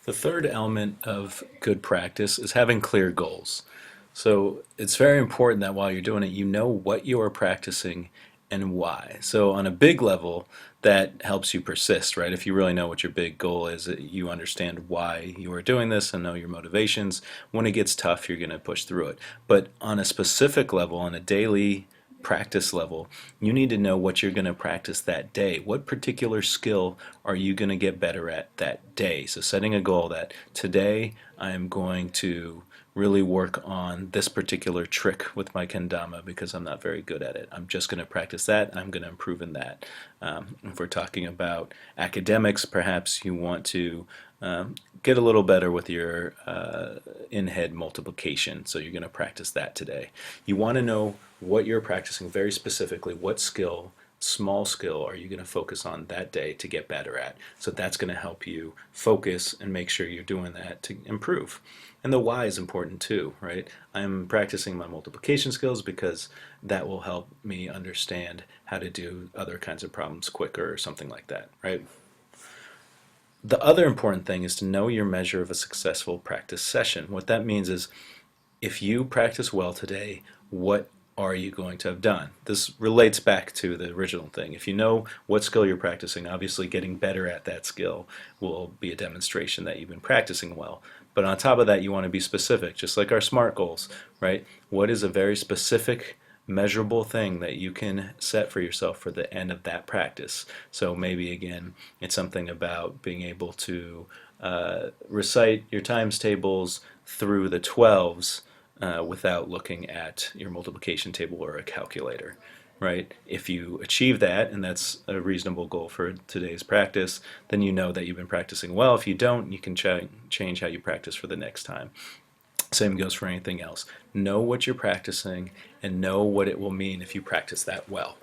The third element of good practice is having clear goals. So it's very important that while you're doing it, you know what you are practicing and why. So on a big level, that helps you persist, right? If you really know what your big goal is, you understand why you are doing this and know your motivations. When it gets tough, you're going to push through it. But on a specific level, on a daily practice level, you need to know what you're going to practice that day. What particular skill are you going to get better at that day? So setting a goal that today I am going to really work on this particular trick with my kendama because I'm not very good at it. I'm just going to practice that. I'm going to improve in that. If we're talking about academics, perhaps you want to get a little better with your in-head multiplication, so you're going to practice that today. You want to know what you're practicing very specifically, what skill, small skill, are you going to focus on that day to get better at. So that's going to help you focus and make sure you're doing that to improve. And the why is important too, right? I'm practicing my multiplication skills because that will help me understand how to do other kinds of problems quicker or something like that, right? The other important thing is to know your measure of a successful practice session. What that means is if you practice well today, what are you going to have done? This relates back to the original thing. If you know what skill you're practicing, obviously getting better at that skill will be a demonstration that you've been practicing well. But on top of that, you want to be specific, just like our SMART goals, right? What is a very specific, measurable thing that you can set for yourself for the end of that practice? So maybe again, it's something about being able to recite your times tables through the 12s without looking at your multiplication table or a calculator, right? If you achieve that, and that's a reasonable goal for today's practice, then you know that you've been practicing well. If you don't, you can change how you practice for the next time. Same goes for anything else. Know what you're practicing and know what it will mean if you practice that well.